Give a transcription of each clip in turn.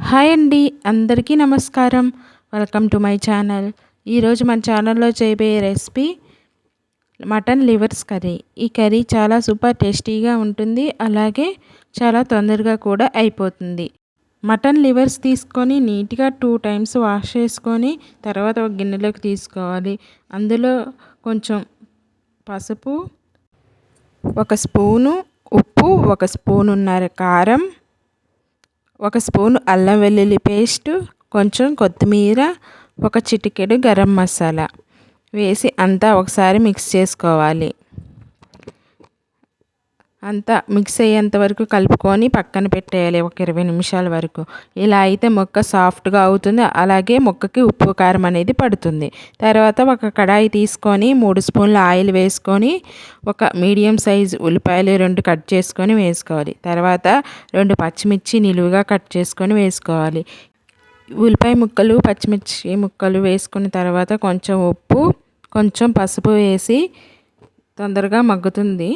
Hi అండి, అందరికీ నమస్కారం. Welcome to my channel. ఈరోజు మన ఛానల్లో చేయబోయే రెసిపీ మటన్ లివర్స్ కర్రీ. ఈ కర్రీ చాలా సూపర్ టేస్టీగా ఉంటుంది, అలాగే చాలా తొందరగా కూడా అయిపోతుంది. మటన్ లివర్స్ తీసుకొని నీట్గా 2 టైమ్స్ వాష్ చేసుకొని తర్వాత ఒక గిన్నెలోకి తీసుకోవాలి. అందులో కొంచెం పసుపు, 1 స్పూను ఉప్పు, 1 స్పూనున్నర కారం, 1 స్పూన్ అల్లం వెల్లుల్లి పేస్ట్, కొంచెం కొత్తిమీర, 1 చిటికెడు గరం మసాలా వేసి అంతా ఒకసారి మిక్స్ చేసుకోవాలి. అంతా మిక్స్ అయ్యేంత వరకు కలుపుకొని పక్కన పెట్టేయాలి ఒక 20 నిమిషాల వరకు. ఇలా అయితే ముక్క సాఫ్ట్గా అవుతుంది, అలాగే ముక్కకి ఉప్పు కారం అనేది పడుతుంది. తర్వాత ఒక కడాయి తీసుకొని 3 స్పూన్ల ఆయిల్ వేసుకొని ఒక మీడియం సైజ్ ఉల్లిపాయలు 2 కట్ చేసుకొని వేసుకోవాలి. తర్వాత 2 పచ్చిమిర్చి నిలువుగా కట్ చేసుకొని వేసుకోవాలి. ఉల్లిపాయ ముక్కలు, పచ్చిమిర్చి ముక్కలు వేసుకున్న తర్వాత కొంచెం ఉప్పు, కొంచెం పసుపు వేసి తొందరగా మగ్గుతుంది.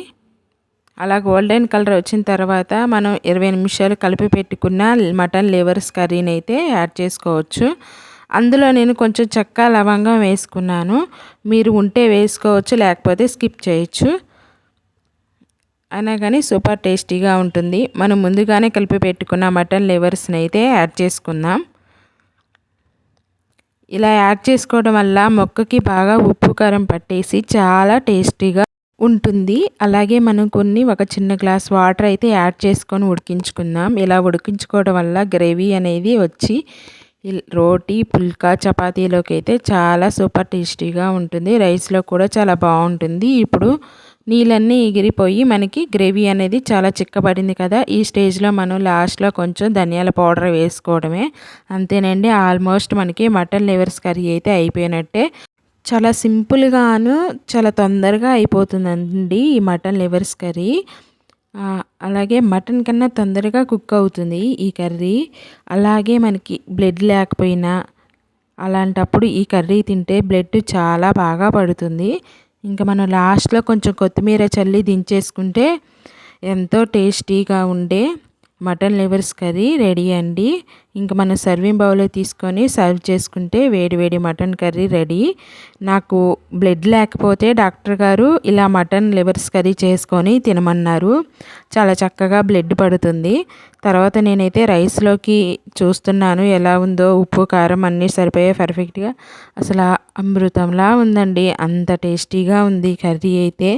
అలా గోల్డెన్ కలర్ వచ్చిన తర్వాత మనం 20 నిమిషాలు కలిపి పెట్టుకున్న మటన్ లివర్స్ కర్రీని అయితే యాడ్ చేసుకోవచ్చు. అందులో నేను కొంచెం చెక్క లవంగం వేసుకున్నాను. మీరు ఉంటే వేసుకోవచ్చు, లేకపోతే స్కిప్ చేయొచ్చు. అయినా కానీ సూపర్ టేస్టీగా ఉంటుంది. మనం ముందుగానే కలిపి పెట్టుకున్న మటన్ లివర్స్ని అయితే యాడ్ చేసుకుందాం. ఇలా యాడ్ చేసుకోవడం వల్ల మొక్కకి బాగా ఉప్పు కారం పట్టేసి చాలా టేస్టీగా ఉంటుంది. అలాగే మనం ఒక చిన్న గ్లాస్ వాటర్ అయితే యాడ్ చేసుకొని ఉడికించుకుందాం. ఇలా ఉడికించుకోవడం వల్ల గ్రేవీ అనేది వచ్చి రోటీ, పుల్కా, చపాతీలోకి అయితే చాలా సూపర్ టేస్టీగా ఉంటుంది. రైస్లో కూడా చాలా బాగుంటుంది. ఇప్పుడు నీళ్ళన్నీ ఎగిరిపోయి మనకి గ్రేవీ అనేది చాలా చిక్కబడింది కదా. ఈ స్టేజ్లో మనం లాస్ట్లో కొంచెం ధనియాల పౌడర్ వేసుకోవడమే. అంతేనండి, ఆల్మోస్ట్ మనకి మటన్ లివర్స్ కర్రీ అయితే అయిపోయినట్టే. చాలా సింపుల్గాను చాలా తొందరగా అయిపోతుందండి ఈ మటన్ లివర్స్ కర్రీ. అలాగే మటన్ కన్నా తొందరగా కుక్ అవుతుంది ఈ కర్రీ. అలాగే మనకి బ్లడ్ లేకపోయినా అలాంటప్పుడు ఈ కర్రీ తింటే బ్లడ్ చాలా బాగా పడుతుంది. ఇంకా మనం లాస్ట్లో కొంచెం కొత్తిమీర చల్లి దించేసుకుంటే ఎంతో టేస్టీగా ఉండే మటన్ లివర్స్ కర్రీ రెడీ అండి. ఇంకా మనం సర్వింగ్ బౌల్లో తీసుకొని సర్వ్ చేసుకుంటే వేడి మటన్ కర్రీ రెడీ. నాకు బ్లడ్ లేకపోతే డాక్టర్ గారు ఇలా మటన్ లివర్స్ కర్రీ చేసుకొని తినమన్నారు. చాలా చక్కగా బ్లడ్ పడుతుంది. తర్వాత నేనైతే రైస్లోకి చూస్తున్నాను ఎలా ఉందో, ఉప్పు కారం అన్నీ సరిపోయాయి పర్ఫెక్ట్గా. అసలు అమృతంలా ఉందండి, అంత టేస్టీగా ఉంది కర్రీ అయితే.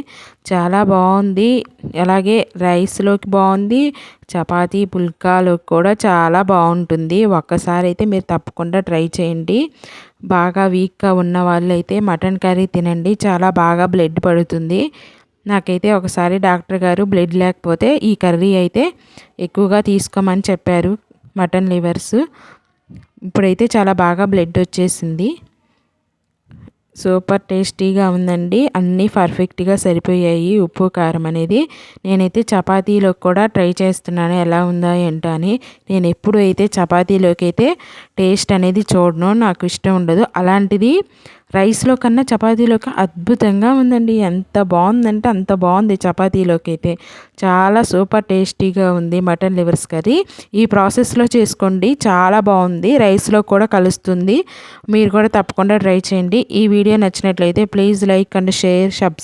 చాలా బాగుంది. అలాగే రైస్లోకి బాగుంది, చపాతీ పుల్కాలోకి కూడా చాలా బాగుంటుంది. ఒక్కసారి అయితే మీరు తప్పకుండా ట్రై చేయండి. బాగా వీక్గా ఉన్న వాళ్ళు అయితే మటన్ కర్రీ తినండి, చాలా బాగా బ్లడ్ పడుతుంది. నాకైతే ఒకసారి డాక్టర్ గారు బ్లడ్ లేకపోతే ఈ కర్రీ అయితే ఎక్కువగా తీసుకోమని చెప్పారు, మటన్ లివర్స్. ఇప్పుడైతే చాలా బాగా బ్లడ్ వచ్చేసింది. సూపర్ టేస్టీగా ఉందండి. అన్నీ పర్ఫెక్ట్గా సరిపోయాయి ఉప్పు కారం అనేది. నేనైతే చపాతీలో కూడా ట్రై చేస్తున్నాను ఎలా ఉందా ఏంటో అని. నేను ఎప్పుడు అయితే చపాతీలోకి అయితే టేస్ట్ అనేది చూడను, నాకు ఇష్టం ఉండదు. అలాంటిది రైస్లో కన్నా చపాతీలోకి అద్భుతంగా ఉందండి. ఎంత బాగుందంటే అంత బాగుంది. చపాతీలోకి అయితే చాలా సూపర్ టేస్టీగా ఉంది మటన్ లివర్స్ కర్రీ. ఈ ప్రాసెస్లో చేసుకోండి, చాలా బాగుంది. రైస్లో కూడా కలుస్తుంది. మీరు కూడా తప్పకుండా ట్రై చేయండి. ఈ వీడియో నచ్చినట్లయితే please like and share, subscribe.